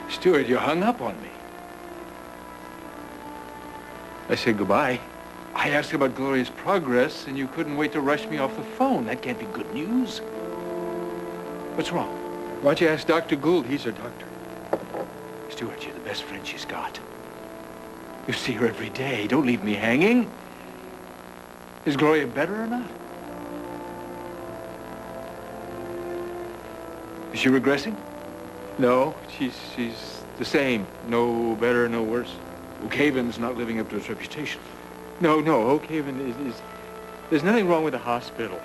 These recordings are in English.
Stuart, you hung up on me. I said goodbye. I asked about Gloria's progress, and you couldn't wait to rush me off the phone. That can't be good news. What's wrong? Why don't you ask Dr. Gould? He's her doctor. Stuart, you're the best friend she's got. You see her every day. Don't leave me hanging. Is Gloria better or not? Is she regressing? No, she's the same. No better, no worse. Oakhaven's not living up to its reputation. No, Oakhaven is... There's nothing wrong with the hospital.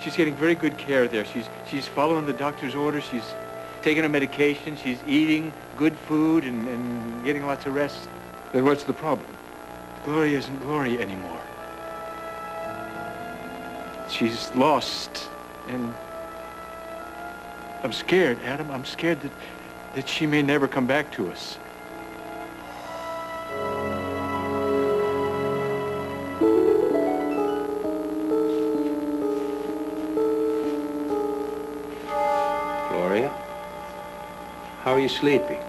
She's getting very good care there. She's following the doctor's orders. She's taking her medication. She's eating good food and getting lots of rest. Then what's the problem? Gloria isn't Gloria anymore. She's lost, and I'm scared, Adam. I'm scared that she may never come back to us. Gloria, how are you sleeping?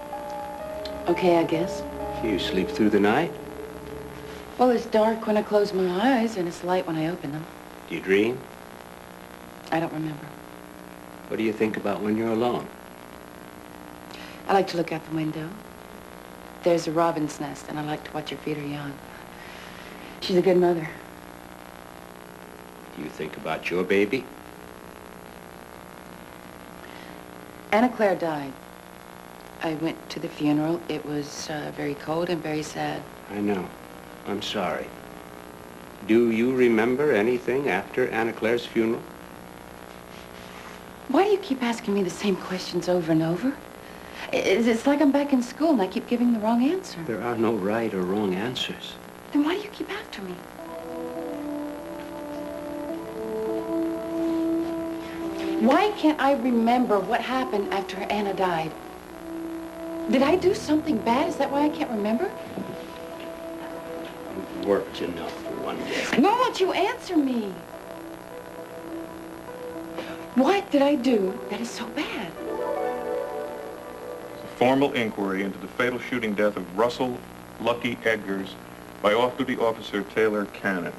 Okay, I guess. Do you sleep through the night? Well, it's dark when I close my eyes, and it's light when I open them. Do you dream? I don't remember. What do you think about when you're alone? I like to look out the window. There's a robin's nest, and I like to watch her feed her young. She's a good mother. Do you think about your baby? Anna Claire died. I went to the funeral. It was very cold and very sad. I know. I'm sorry. Do you remember anything after Anna Claire's funeral? Why do you keep asking me the same questions over and over? It's like I'm back in school and I keep giving the wrong answer. There are no right or wrong answers. Then why do you keep after me? Why can't I remember what happened after Anna died? Did I do something bad? Is that why I can't remember? I've worked enough for one day. Why won't you answer me? What did I do that is so bad? It's a formal inquiry into the fatal shooting death of Russell Lucky Edgars by off-duty officer Taylor Cannon.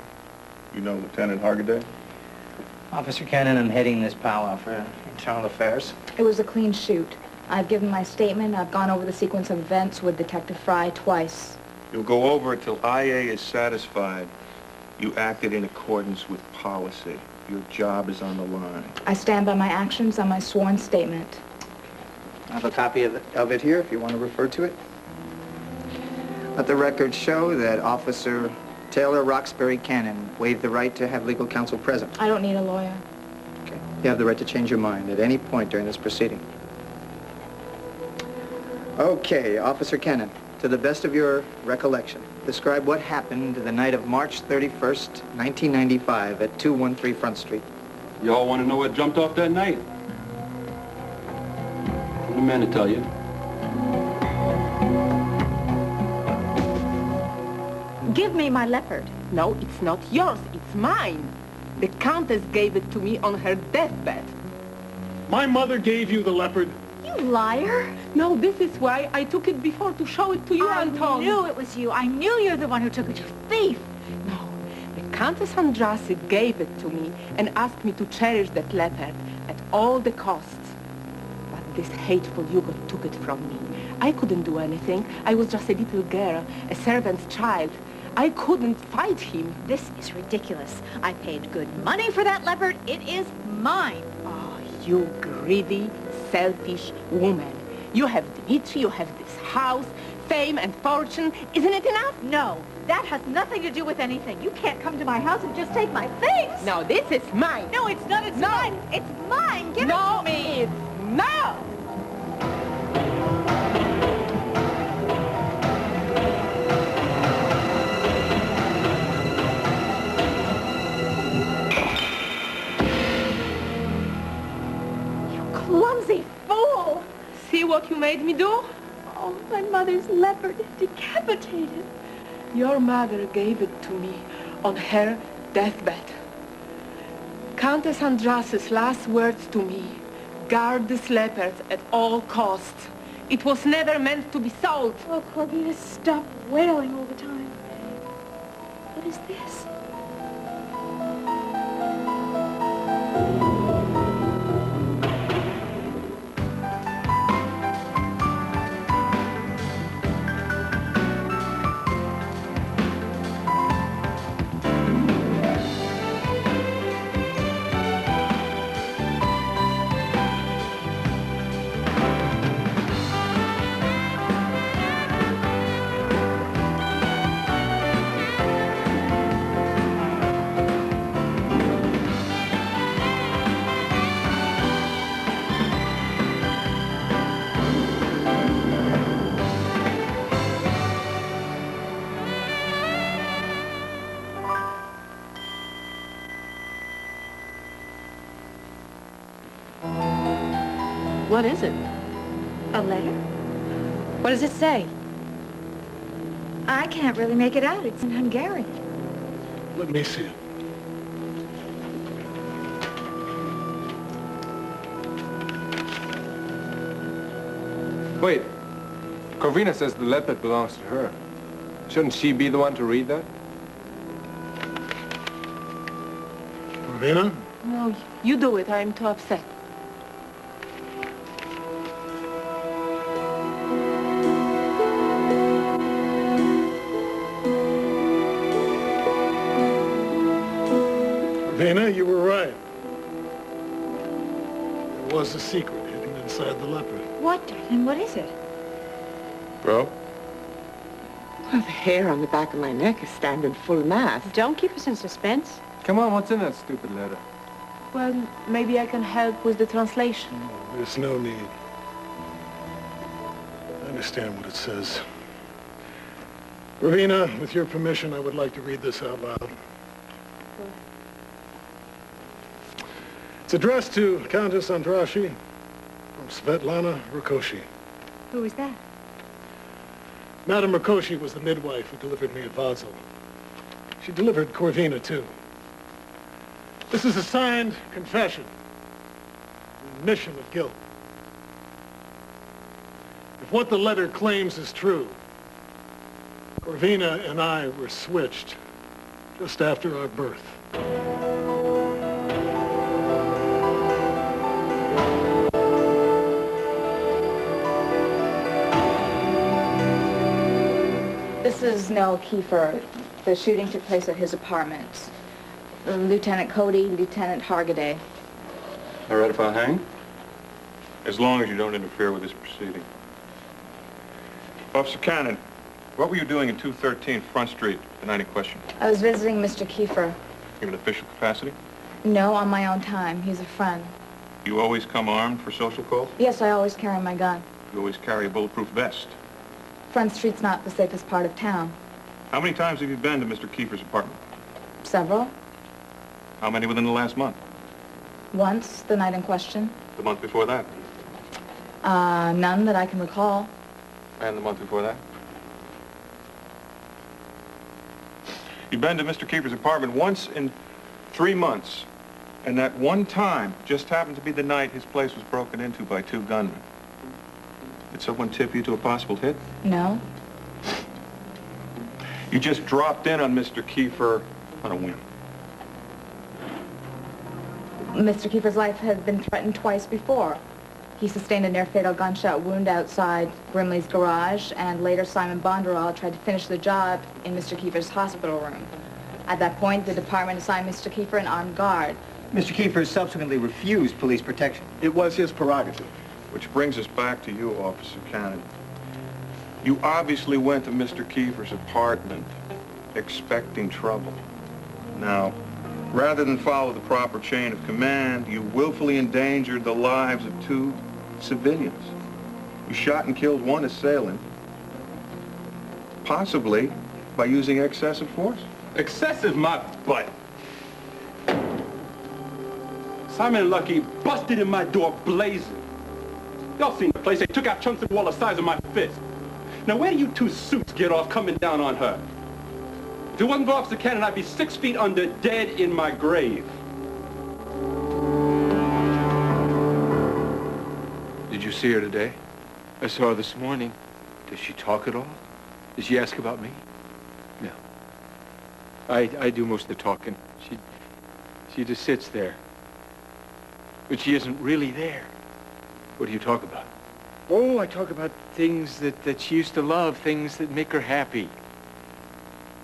You know Lieutenant Hargaday? Officer Cannon, I'm heading this powwow for internal affairs. It was a clean shoot. I've given my statement. I've gone over the sequence of events with Detective Fry twice. You'll go over it till IA is satisfied you acted in accordance with policy. Your job is on the line. I stand by my actions on my sworn statement. I have a copy of it here if you want to refer to it. Let the record show that Officer Taylor Roxbury Cannon waived the right to have legal counsel present. I don't need a lawyer. Okay. You have the right to change your mind at any point during this proceeding. Okay, Officer Cannon, to the best of your recollection, describe what happened the night of March 31st, 1995 at 213 Front Street. Y'all want to know what jumped off that night? I'm the man to tell you. Give me my leopard. No, it's not yours, it's mine. The Countess gave it to me on her deathbed. My mother gave you the leopard. You liar. No, this is why I took it before to show it to you, Anton. I knew it was you. I knew you're the one who took it, you thief. No, the Countess Andrassy gave it to me and asked me to cherish that leopard at all the costs. But this hateful Hugo took it from me. I couldn't do anything. I was just a little girl, a servant's child. I couldn't fight him. This is ridiculous. I paid good money for that leopard. It is mine. Oh, you greedy, selfish woman. You have Dimitri, you have this house, fame and fortune. Isn't it enough? No, that has nothing to do with anything. You can't come to my house and just take my things. No, this is mine. No, it's not. It's mine. It's mine. Give it to me. It's no. Clumsy fool! See what you made me do? Oh, my mother's leopard, decapitated. Your mother gave it to me on her deathbed. Countess Andrassy's last words to me, guard this leopard at all costs. It was never meant to be sold. Oh, Corvina, stop wailing all the time. What is this? What is it? A letter? What does it say? I can't really make it out. It's in Hungarian. Let me see it. Wait. Corvina says the leopard belongs to her. Shouldn't she be the one to read that? Corvina? No, you do it. I'm too upset. Corvina, you were right. There was a secret hidden inside the leopard. What, darling? What is it? Bro? Well, the hair on the back of my neck is standing full mast. Don't keep us in suspense. Come on, what's in that stupid letter? Well, maybe I can help with the translation. There's no need. I understand what it says. Corvina, with your permission, I would like to read this out loud. It's addressed to Countess Andrashi from Svetlana Rakoshi. Who is that? Madame Rakoshi was the midwife who delivered me at Basel. She delivered Corvina, too. This is a signed confession, an admission of guilt. If what the letter claims is true, Corvina and I were switched just after our birth. This is Nell Kiefer. The shooting took place at his apartment. Lieutenant Cody, Lieutenant Hargaday. All right if I hang? As long as you don't interfere with this proceeding. Officer Cannon, what were you doing in 213 Front Street the night in question? I was visiting Mr. Kiefer. In an official capacity? No, on my own time. He's a friend. You always come armed for social calls? Yes, I always carry my gun. You always carry a bulletproof vest? Front Street's not the safest part of town. How many times have you been to Mr. Kiefer's apartment? Several. How many within the last month? Once, the night in question. The month before that? None that I can recall. And the month before that? You've been to Mr. Kiefer's apartment once in 3 months. And that one time just happened to be the night his place was broken into by 2 gunmen. Did someone tip you to a possible hit? No. You just dropped in on Mr. Kiefer on a whim. Mr. Kiefer's life had been threatened twice before. He sustained a near-fatal gunshot wound outside Grimley's garage, and later Simon Bonderall tried to finish the job in Mr. Kiefer's hospital room. At that point, the department assigned Mr. Kiefer an armed guard. Mr. Kiefer subsequently refused police protection. It was his prerogative. Which brings us back to you, Officer Cannon. You obviously went to Mr. Kiefer's apartment expecting trouble. Now, rather than follow the proper chain of command, you willfully endangered the lives of 2 civilians. You shot and killed 1 assailant, possibly by using excessive force. Excessive, my butt. Simon and Lucky busted in my door blazing. Y'all seen the place. They took out chunks of wall the size of my fist. Now, where do you 2 suits get off coming down on her? If it wasn't for Officer Cannon, I'd be 6 feet under, dead in my grave. Did you see her today? I saw her this morning. Does she talk at all? Does she ask about me? No. I do most of the talking. She just sits there. But she isn't really there. What do you talk about? Oh, I talk about things that she used to love, things that make her happy.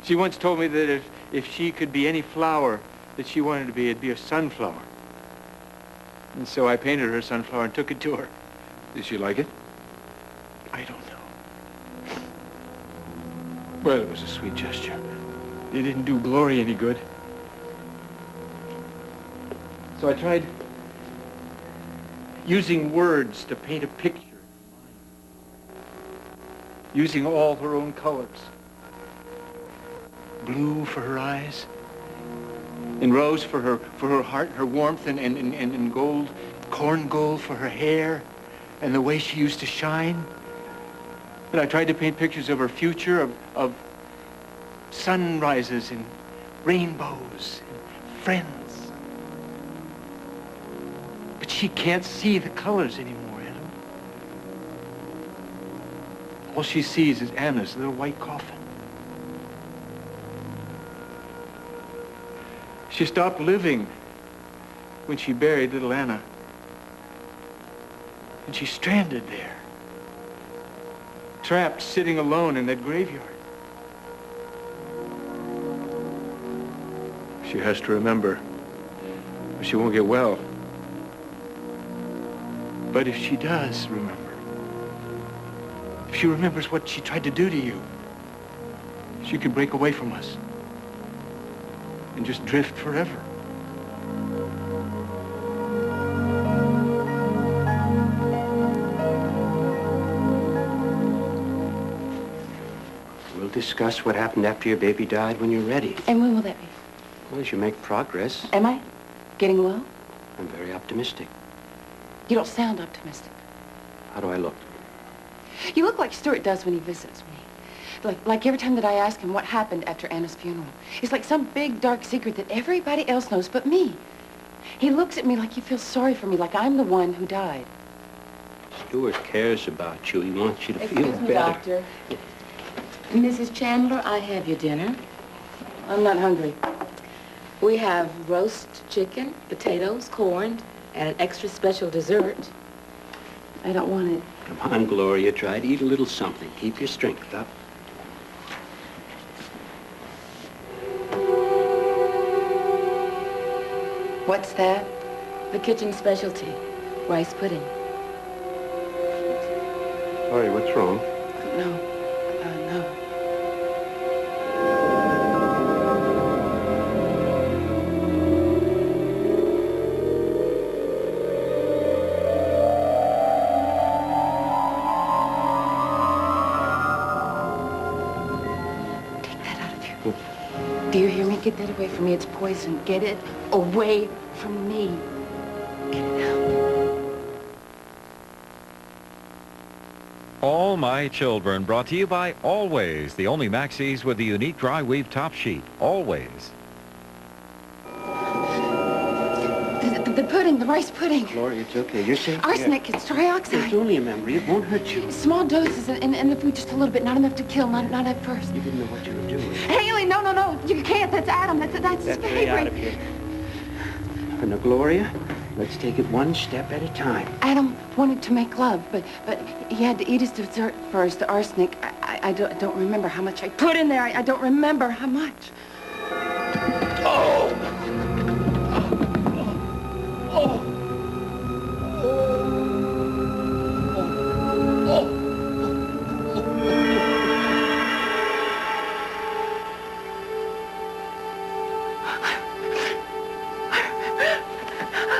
She once told me that if she could be any flower that she wanted to be, it'd be a sunflower. And so I painted her a sunflower and took it to her. Did she like it? I don't know. Well, it was a sweet gesture. It didn't do Gloria any good. So I tried using words to paint a picture. Using all her own colors. Blue for her eyes, and rose for her heart, her warmth, and gold, corn gold for her hair, and the way she used to shine. And I tried to paint pictures of her future, of sunrises and rainbows and friends. But she can't see the colors anymore. All she sees is Anna's little white coffin. She stopped living when she buried little Anna. And she's stranded there. Trapped, sitting alone in that graveyard. She has to remember, or she won't get well. But if she does remember, if she remembers what she tried to do to you, she could break away from us and just drift forever. We'll discuss what happened after your baby died when you're ready. And when will that be? Well, as you make progress. Am I getting well? I'm very optimistic. You don't sound optimistic. How do I look? You look like Stuart does when he visits me. Like every time that I ask him what happened after Anna's funeral. It's like some big, dark secret that everybody else knows but me. He looks at me like he feels sorry for me, like I'm the one who died. Stuart cares about you. He wants you to feel Excuse me, better. Doctor. Mrs. Chandler, I have your dinner. I'm not hungry. We have roast chicken, potatoes, corn, and an extra special dessert. I don't want it. Come on, Gloria. Try to eat a little something. Keep your strength up. What's that? The kitchen specialty. Rice pudding. Sorry, what's wrong? No. No. Do you hear me? Get that away from me. It's poison. Get it away from me. Get it out. All My Children, brought to you by Always, the only maxis with the unique dry weave top sheet. Always. The pudding, the rice pudding. Gloria, it's okay. You're safe. Arsenic, it's trioxide. It's only a memory. It won't hurt you. Small doses, and the food just a little bit, not enough to kill, not at first. You didn't know what you were doing. Haley, no, you can't. That's Adam. That's his Get me out of favorite. here. Now, Gloria, let's take it one step at a time. Adam wanted to make love, but he had to eat his dessert first, the arsenic. I don't remember how much I put in there. I don't remember how much. Oh!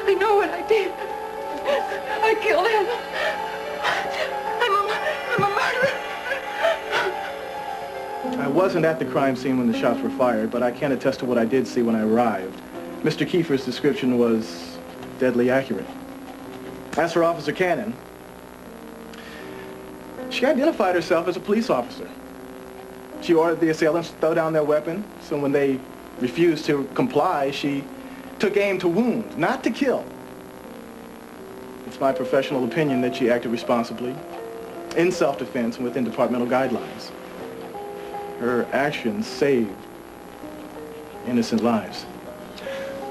I know what I did. I killed him. I'm a murderer. I wasn't at the crime scene when the shots were fired, but I can attest to what I did see when I arrived. Mr. Kiefer's description was deadly accurate. As for Officer Cannon, she identified herself as a police officer. She ordered the assailants to throw down their weapon, so when they refused to comply, she took aim to wound, not to kill. It's my professional opinion that she acted responsibly. in self-defense and within departmental guidelines. Her actions saved innocent lives.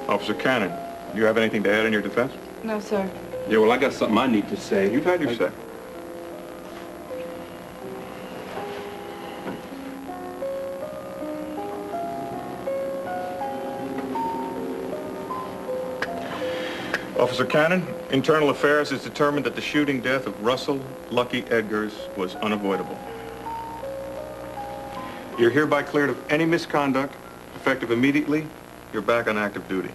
Officer Cannon, do you have anything to add in your defense? No, sir. Yeah, well, I got something I need to say. You've had your say. Officer Cannon, Internal Affairs has determined that the shooting death of Russell Lucky Edgars was unavoidable. You're hereby cleared of any misconduct. Effective immediately, you're back on active duty.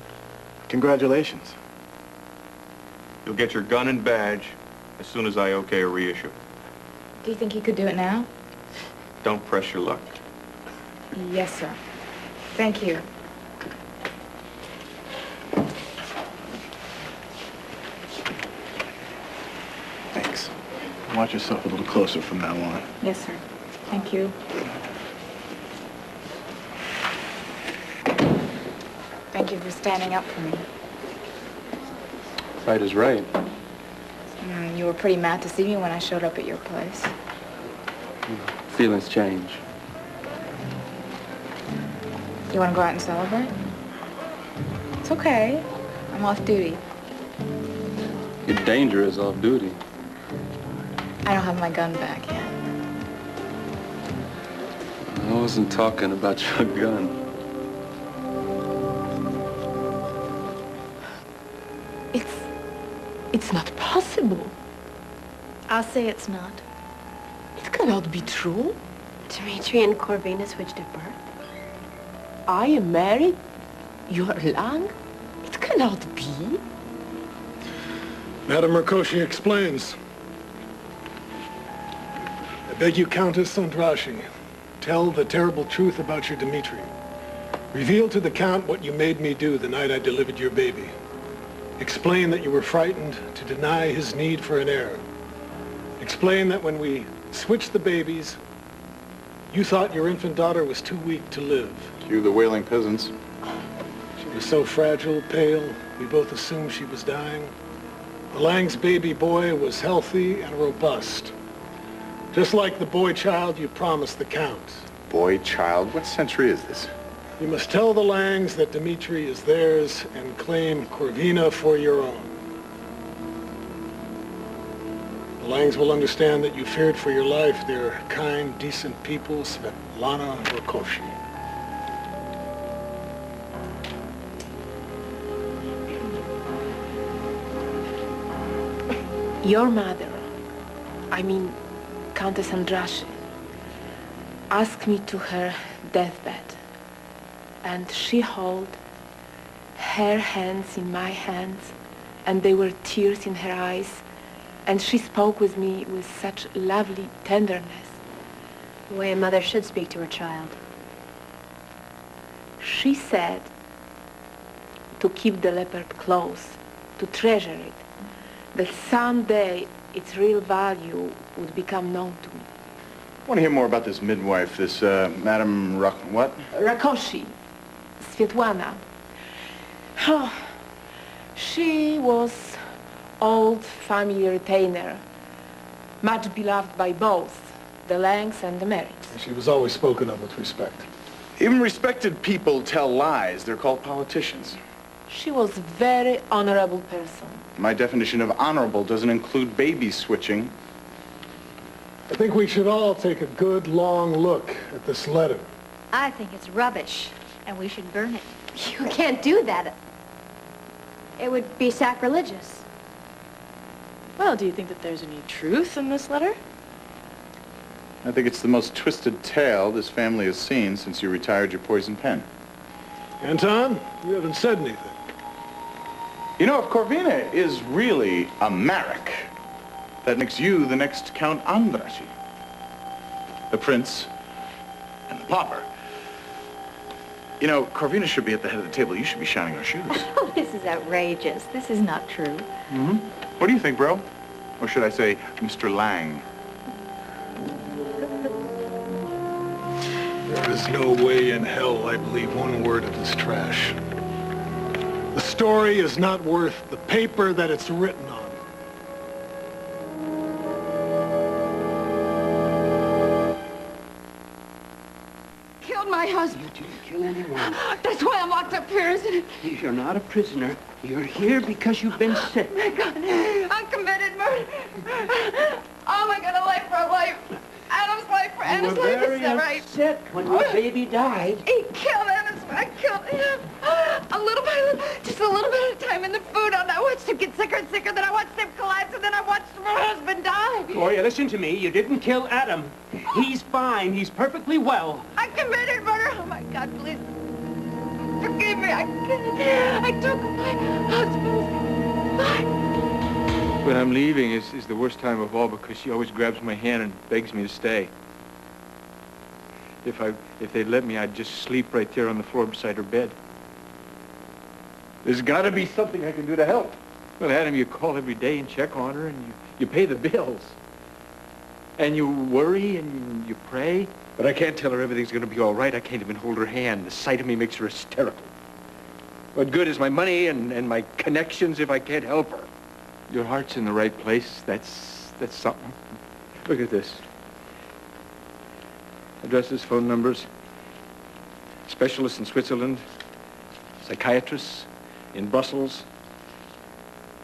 Congratulations. You'll get your gun and badge as soon as I okay a reissue. Do you think you could do it now? Don't press your luck. Yes, sir. Thank you. Thanks. Watch yourself a little closer from now on. Yes, sir. Thank you. Thank you for standing up for me. Right is right. You were pretty mad to see me when I showed up at your place. Feelings change. You want to go out and celebrate? It's okay. I'm off duty. Your danger is off duty. I don't have my gun back yet. I wasn't talking about your gun. It's not possible. I'll say it's not. It cannot be true. Dimitri and Corvina switched at birth. I am married. You are young. It cannot be. Madame Rakoczy explains. I beg you, Countess Andrashi, tell the terrible truth about your Dimitri. Reveal to the Count what you made me do the night I delivered your baby. Explain that you were frightened to deny his need for an heir. Explain that when we switched the babies, you thought your infant daughter was too weak to live. Cue the wailing peasants. She was so fragile, pale, we both assumed she was dying. The Lang's baby boy was healthy and robust. Just like the boy child you promised the Count. Boy, child, what century is this? You must tell the Langs that Dimitri is theirs and claim Corvina for your own. The Langs will understand that you feared for your life. They're kind, decent people, Svetlana Rakoczy. Your mother, I mean Countess Andrashi, asked me to her deathbed. And she held her hands in my hands, and there were tears in her eyes, and she spoke with me with such lovely tenderness. The way a mother should speak to her child. She said to keep the leopard close, to treasure it, that someday its real value would become known to me. I want to hear more about this midwife, this Madame what? Rakoczy. Svetlana. Oh, she was old family retainer, much beloved by both the Langs and the Merricks. She was always spoken of with respect. Even respected people tell lies. They're called politicians. She was a very honorable person. My definition of honorable doesn't include baby switching. I think we should all take a good, long look at this letter. I think it's rubbish, and we should burn it. You can't do that. It would be sacrilegious. Well, do you think that there's any truth in this letter? I think it's the most twisted tale this family has seen since you retired your poison pen. Anton, you haven't said anything. You know, if Corvina is really a Marek, that makes you the next Count Andrashi. The prince and the pauper. You know, Corvina should be at the head of the table. You should be shining our shoes. Oh, this is outrageous. This is not true. Mm-hmm. What do you think, bro? Or should I say, Mr. Lang? There is no way in hell I believe one word of this trash. The story is not worth the paper that it's written on. my husband. You didn't kill anyone. That's why I'm locked up here, isn't it? You're not a prisoner. You're here because you've been sick. Oh, my God. I committed murder. Oh, my God, a life for a life. Adam's life for Anna's life. Is that right? Upset when your baby died. He killed Anna's. I killed him. A little by little, just a little bit at a time in the food. And I watched him get sicker and sicker. Then I watched him collapse. And then I watched my husband die. Gloria, listen to me. You didn't kill Adam. He's fine. He's perfectly well. I committed murder. Oh, my God, please. Forgive me. I took my husband's life. When I'm leaving is the worst time of all because she always grabs my hand and begs me to stay. If they'd let me, I'd just sleep right there on the floor beside her bed. There's got to be something I can do to help. Well, Adam, you call every day and check on her, and you pay the bills. And you worry and you pray. But I can't tell her everything's going to be all right. I can't even hold her hand. The sight of me makes her hysterical. What good is my money and my connections if I can't help her? Your heart's in the right place. That's something. Look at this. Addresses, phone numbers. Specialists in Switzerland. Psychiatrists in Brussels.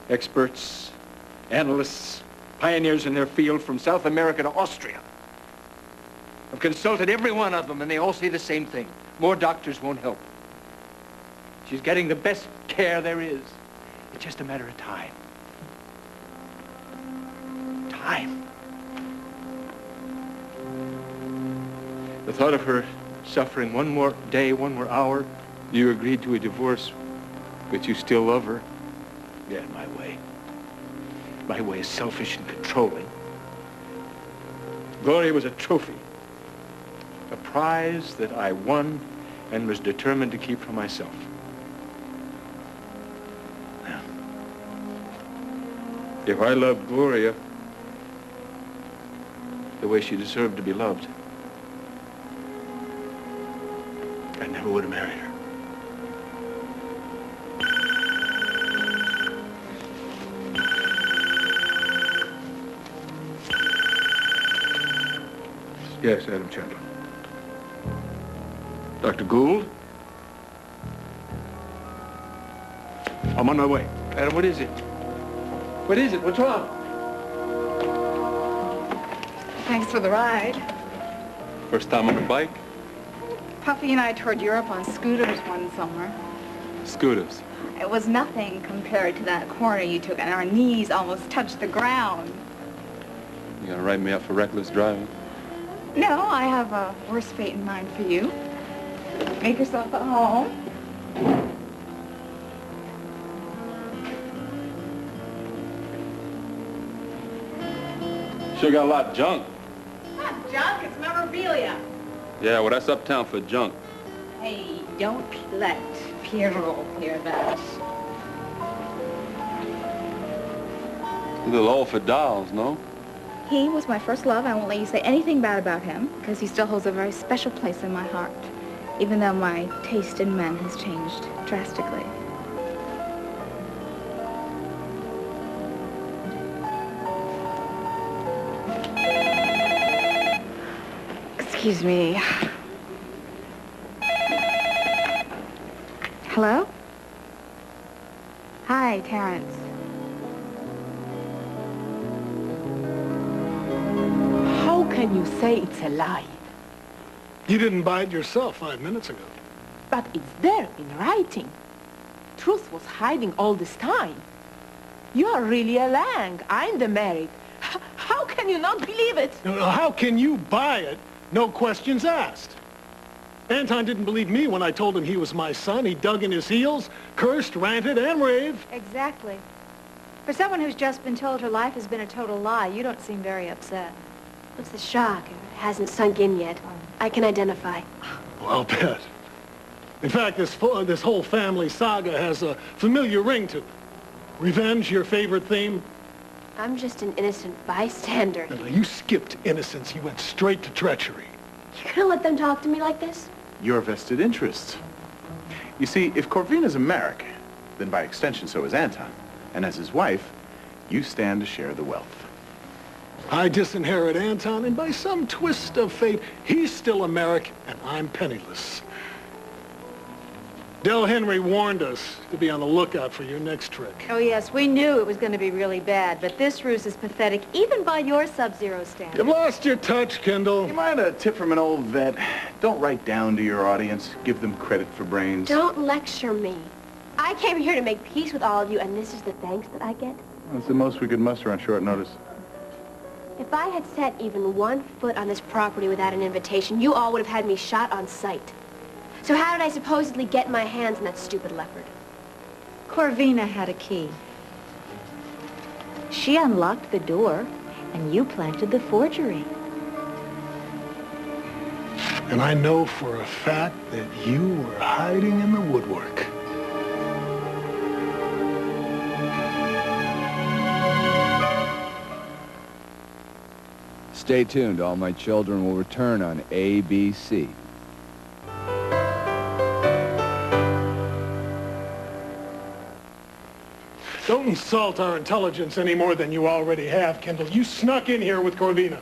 Experts. Analysts. Pioneers in their field from South America to Austria. I've consulted every one of them, and they all say the same thing. More doctors won't help. She's getting the best care there is. It's just a matter of time. Time. The thought of her suffering one more day, one more hour. You agreed to a divorce, but you still love her. Yeah, my way. My way is selfish and controlling. Gloria was a trophy. A prize that I won and was determined to keep for myself. Now, if I loved Gloria the way she deserved to be loved, I never would have married her. Yes, Adam Chandler. Dr. Gould? I'm on my way. Adam, what is it? What is it? What's wrong? Thanks for the ride. First time on a bike? Puffy and I toured Europe on scooters one summer. Scooters. It was nothing compared to that corner you took, and our knees almost touched the ground. You gonna write me up for reckless driving? No, I have a worse fate in mind for you. Make yourself at home. Sure got a lot of junk. Not junk, it's memorabilia. Yeah, well, that's uptown for junk. Hey, don't let Pierrot hear that. A little old for dolls, no? He was my first love. I won't let you say anything bad about him, because he still holds a very special place in my heart, even though my taste in men has changed drastically. Excuse me. Hello? Hi, Terrence. How can you say it's a lie? You didn't buy it yourself 5 minutes ago. But it's there in writing. Truth was hiding all this time. You are really a Lang. I'm the married. How can you not believe it? How can you buy it? No questions asked. Anton didn't believe me when I told him he was my son. He dug in his heels, cursed, ranted, and raved. Exactly. For someone who's just been told her life has been a total lie, you don't seem very upset. It's the shock. It hasn't sunk in yet. I can identify. Well, I'll bet. In fact, this whole family saga has a familiar ring to it. Revenge, your favorite theme? I'm just an innocent bystander. No, you skipped innocence. You went straight to treachery. You gonna let them talk to me like this? Your vested interests. You see, if Corvina's American, then by extension so is Anton. And as his wife, you stand to share the wealth. I disinherit Anton, and by some twist of fate, he's still a Merrick, and I'm penniless. Del Henry warned us to be on the lookout for your next trick. Oh, yes, we knew it was going to be really bad, but this ruse is pathetic, even by your Sub-Zero standards. You've lost your touch, Kendall. You mind a tip from an old vet? Don't write down to your audience. Give them credit for brains. Don't lecture me. I came here to make peace with all of you, and this is the thanks that I get? That's the most we could muster on short notice. If I had set even 1 foot on this property without an invitation, you all would have had me shot on sight. So how did I supposedly get my hands on that stupid leopard? Corvina had a key. She unlocked the door, and you planted the forgery. And I know for a fact that you were hiding in the woodwork. Stay tuned. All my children will return on ABC. Don't insult our intelligence any more than you already have, Kendall. You snuck in here with Corvina.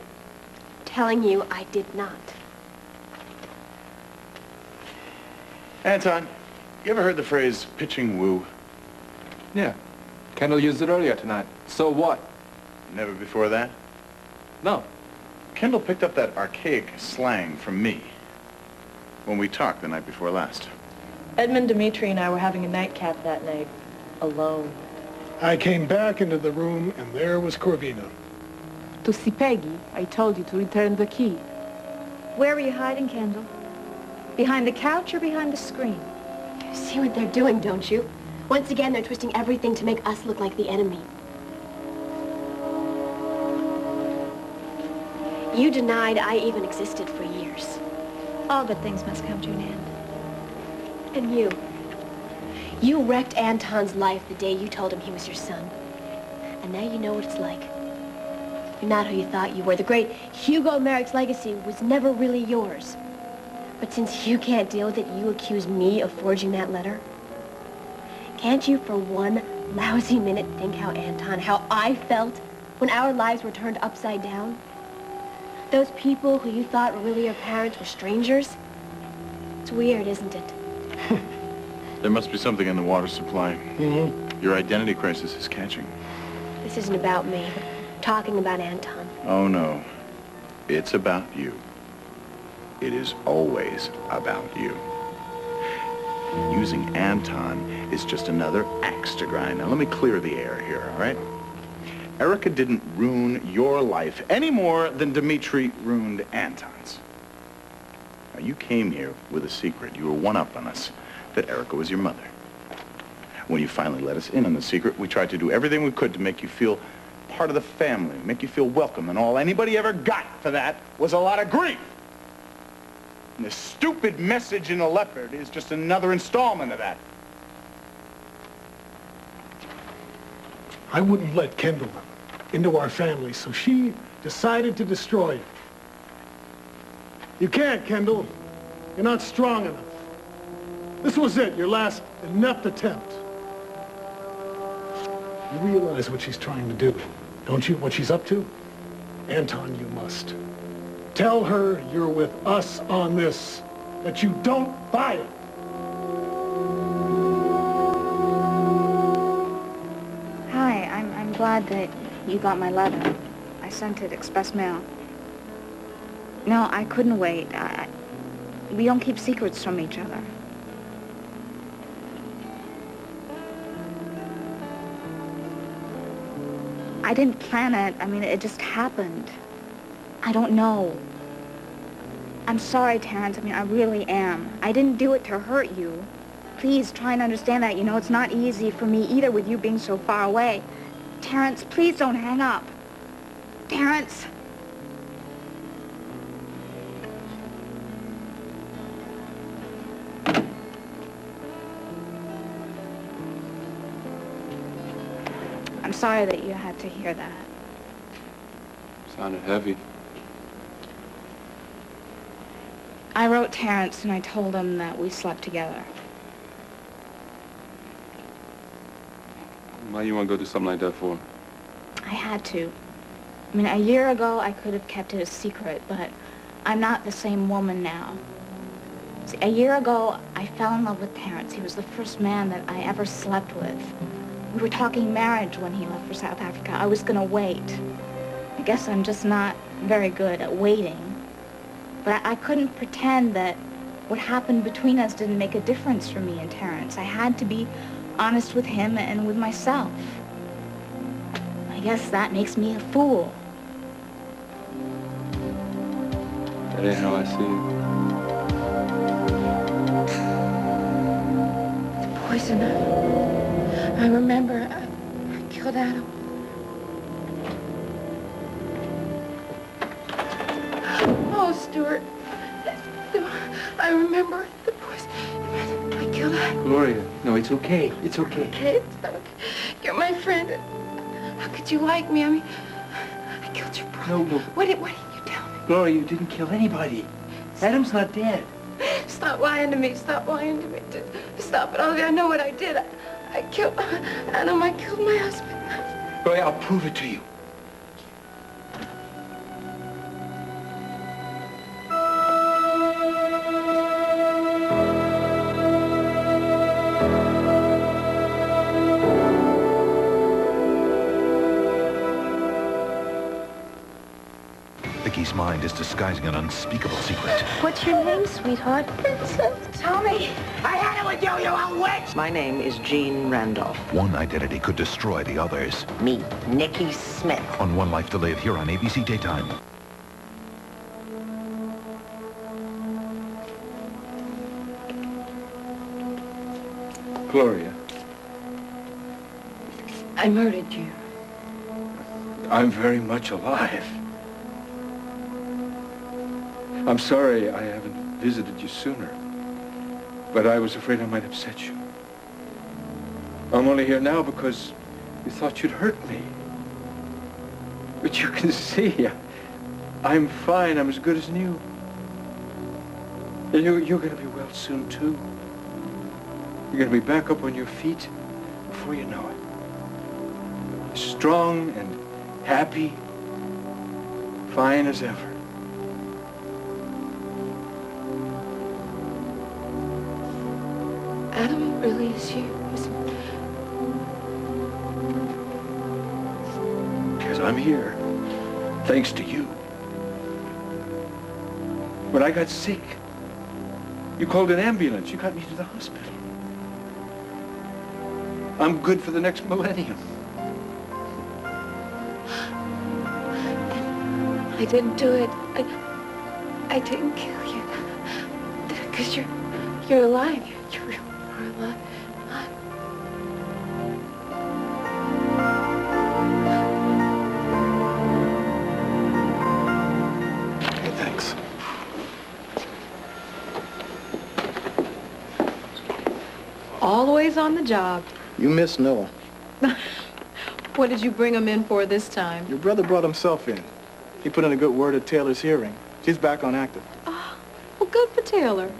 Telling you I did not. Anton, you ever heard the phrase pitching woo? Yeah. Kendall used it earlier tonight. So what? Never before that? No. Kendall picked up that archaic slang from me when we talked the night before last. Edmund, Dimitri, and I were having a nightcap that night, alone. I came back into the room, and there was Corvina. To see Peggy, I told you to return the key. Where were you hiding, Kendall? Behind the couch or behind the screen? You see what they're doing, don't you? Once again, they're twisting everything to make us look like the enemy. You denied I even existed for years. All good things must come to an end. And you. You wrecked Anton's life the day you told him he was your son. And now you know what it's like. You're not who you thought you were. The great Hugo Merrick's legacy was never really yours. But since you can't deal with it, you accuse me of forging that letter? Can't you for one lousy minute think how I felt when our lives were turned upside down? Those people who you thought were really your parents were strangers? It's weird, isn't it? There must be something in the water supply. Your identity crisis is catching. This isn't about me. I'm talking about Anton. Oh, no. It's about you. It is always about you. Using Anton is just another axe to grind. Now, let me clear the air here, all right? Erica didn't ruin your life any more than Dimitri ruined Anton's. Now, you came here with a secret. You were one-up on us, that Erica was your mother. When you finally let us in on the secret, we tried to do everything we could to make you feel part of the family, make you feel welcome, and all anybody ever got for that was a lot of grief. And this stupid message in the leopard is just another installment of that. I wouldn't let Kendall into our family, so she decided to destroy it. You can't, Kendall. You're not strong enough. This was it, your last inept attempt. You realize what she's trying to do, don't you? What she's up to? Anton, you must. Tell her you're with us on this, that you don't buy it. Hi, I'm glad that you got my letter. I sent it express mail. No, I couldn't wait. We don't keep secrets from each other. I didn't plan it. I mean, it just happened. I don't know. I'm sorry, Terrence. I mean, I really am. I didn't do it to hurt you. Please try and understand that. You know, it's not easy for me either with you being so far away. Terrence, please don't hang up. Terrence. I'm sorry that you had to hear that. Sounded heavy. I wrote Terrence and I told him that we slept together. Why you want to go do something like that for? I had to. I mean, a year ago, I could have kept it a secret, but I'm not the same woman now. See, a year ago, I fell in love with Terrence. He was the first man that I ever slept with. We were talking marriage when he left for South Africa. I was gonna wait. I guess I'm just not very good at waiting. But I couldn't pretend that what happened between us didn't make a difference for me and Terrence. I had to be honest with him and with myself. I guess that makes me a fool. That ain't how I see it. Poison. I remember I killed Adam. Oh, Stuart. I remember the poison. I killed Adam. Gloria, no, it's okay. It's okay. Okay, it's not okay. You're my friend. How could you like me? I mean, I killed your brother. No. What did you tell me? Gloria, you didn't kill anybody. Adam's not dead. Stop lying to me. Stop lying to me. Stop it. I know what I did. I killed Adam. I killed my husband. Gloria, I'll prove it to you. Vicky's mind is disguising an unspeakable secret. What's your name, sweetheart? Tell me. I had it with you, you old witch! My name is Jean Randolph. One identity could destroy the others. Me, Nicky Smith. On One Life to Live here on ABC Daytime. Gloria. I murdered you. I'm very much alive. I'm sorry I haven't visited you sooner, but I was afraid I might upset you. I'm only here now because you thought you'd hurt me. But you can see, I'm fine. I'm as good as new. And you're going to be well soon, too. You're going to be back up on your feet before you know it. Strong and happy, fine as ever. Adam really is you. Because I'm here, thanks to you. When I got sick, you called an ambulance. You got me to the hospital. I'm good for the next millennium. I didn't do it. I didn't kill you. Because you're alive. You really are alive. Okay, thanks. Always on the job. You miss Noah. What did you bring him in for this time? Your brother brought himself in. He put in a good word at Taylor's hearing. She's back on active. Oh, well, good for Taylor.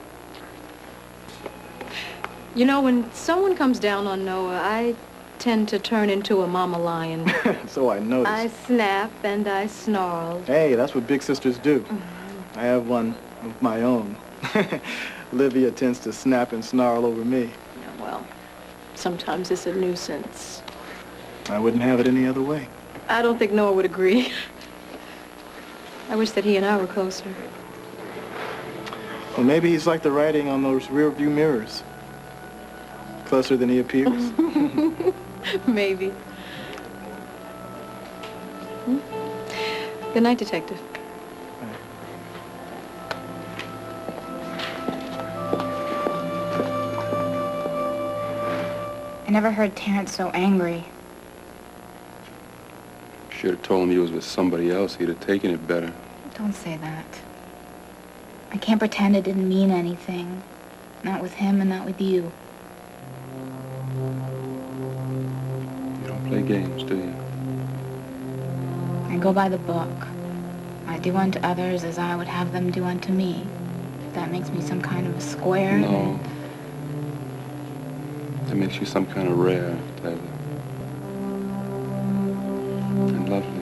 You know, when someone comes down on Noah, I tend to turn into a mama lion. So I noticed. I snap and I snarl. Hey, that's what big sisters do. I have one of my own. Livia tends to snap and snarl over me. Yeah, well, sometimes it's a nuisance. I wouldn't have it any other way. I don't think Noah would agree. I wish that he and I were closer. Well, maybe he's like the writing on those rear view mirrors. Closer than he appears. Maybe. Good night, Detective. I never heard Terrence so angry. Should have told him he was with somebody else. He'd have taken it better. Don't say that. I can't pretend it didn't mean anything. Not with him and not with you. You don't play games, do you? I go by the book. I do unto others as I would have them do unto me. If that makes me some kind of a square, No. That makes you some kind of rare, Taylor. And lovely.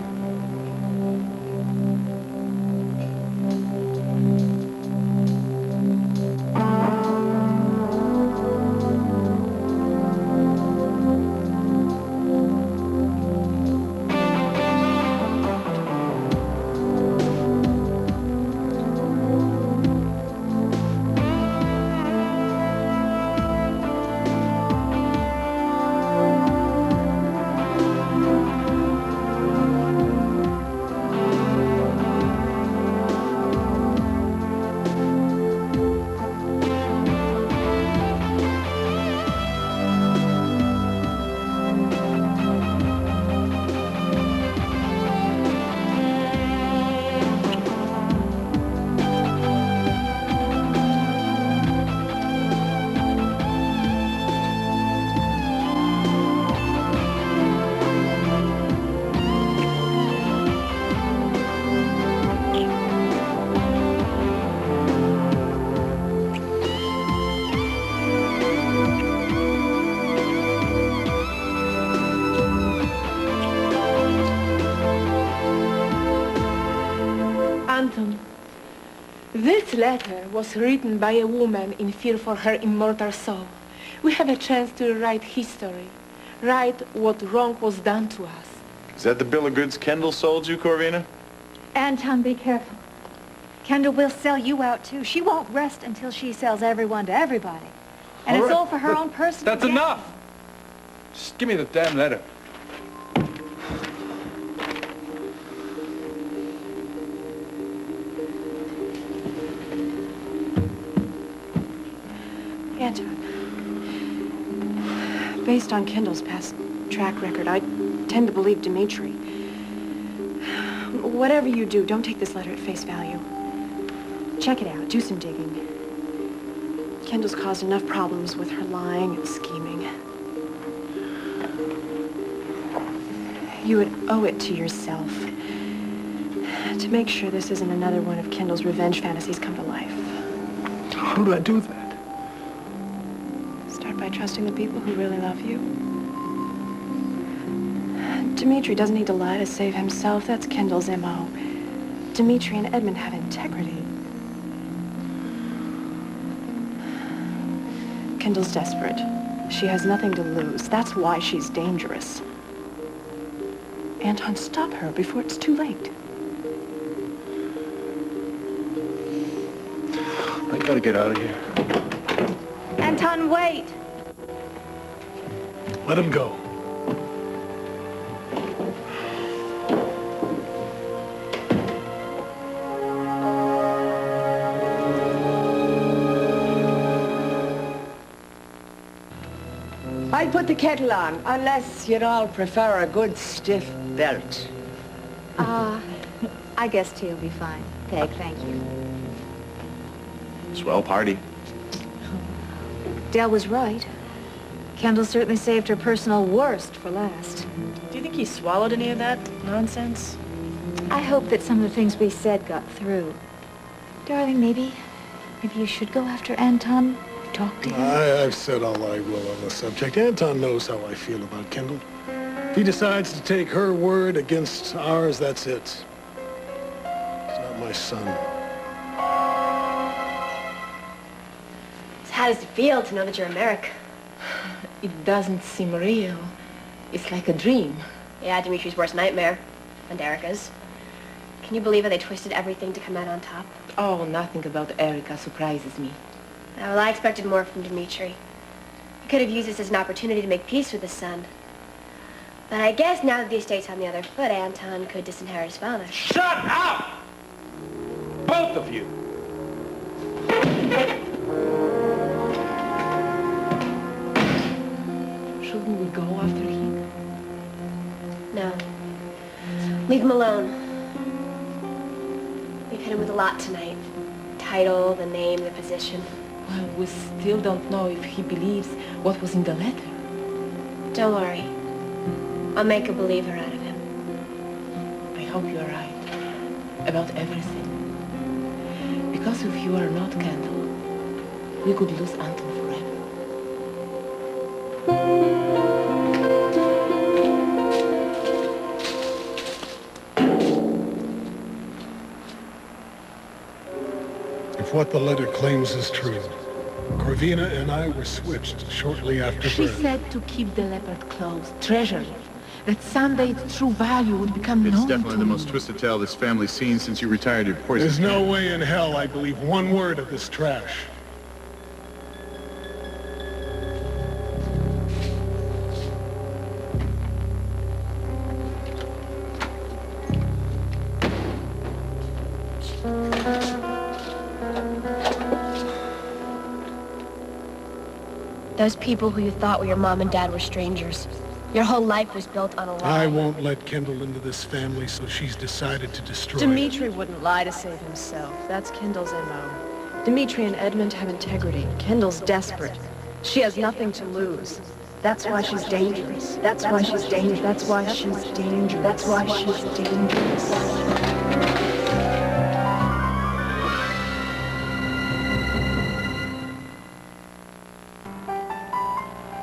This letter was written by a woman in fear for her immortal soul. We have a chance to write history, write what wrong was done to us. Is that the bill of goods Kendall sold you, Corvina? Anton, be careful. Kendall will sell you out, too. She won't rest until she sells everyone to everybody. And it's all for her own personal That's enough! Just give me the damn letter. Anton, based on Kendall's past track record, I tend to believe Dimitri. Whatever you do, don't take this letter at face value. Check it out. Do some digging. Kendall's caused enough problems with her lying and scheming. You would owe it to yourself to make sure this isn't another one of Kendall's revenge fantasies come to life. How do I do that? Start by trusting the people who really love you. Dimitri doesn't need to lie to save himself. That's Kendall's M.O. Dimitri and Edmund have integrity. Kendall's desperate. She has nothing to lose. That's why she's dangerous. Anton, stop her before it's too late. I gotta get out of here. Anton, wait! Let him go. I'd put the kettle on, unless you'd all prefer a good stiff belt. I guess tea'll be fine. Peg, thank you. Swell party. Dell was right. Kendall certainly saved her personal worst for last. Do you think he swallowed any of that nonsense? I hope that some of the things we said got through. Darling, maybe you should go after Anton, talk to him. I've said all I will on the subject. Anton knows how I feel about Kendall. If he decides to take her word against ours, that's it. He's not my son. How does it feel to know that you're American? It doesn't seem real. It's like a dream. Yeah, Dimitri's worst nightmare. And Erica's. Can you believe how they twisted everything to come out on top? Oh, nothing about Erica surprises me. Well, I expected more from Dimitri. He could have used this as an opportunity to make peace with his son. But I guess now that the estate's on the other foot, Anton could disinherit his father. Shut up! Both of you! Shouldn't we go after him? No. Leave him alone. We've hit him with a lot tonight. Title, the name, the position. Well, we still don't know if he believes what was in the letter. Don't worry. I'll make a believer out of him. I hope you're right. About everything. Because if you are not Kendall, we could lose Anton forever. If what the letter claims is true, Corvina and I were switched shortly after She birth. said to keep the leopard close, treasure it, that someday its true value would become known to The most twisted tale this family's seen since you retired your poison. There's no way in hell I believe one word of this trash. Those people who you thought were your mom and dad were strangers. Your whole life was built on a lie. I won't let Kendall into this family, so she's decided to destroy it. Dimitri wouldn't lie to save himself. That's Kendall's M.O. Dimitri and Edmund have integrity. Kendall's desperate. She has nothing to lose. That's why she's dangerous. That's why she's dangerous. That's why she's dangerous. That's why she's dangerous.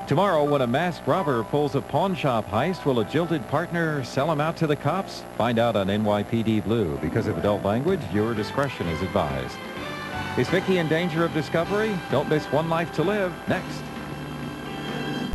Tomorrow, when a masked robber pulls a pawn shop heist, will a jilted partner sell him out to the cops? Find out on NYPD Blue. Because of adult language, your discretion is advised. Is Vicky in danger of discovery? Don't miss One Life to Live next.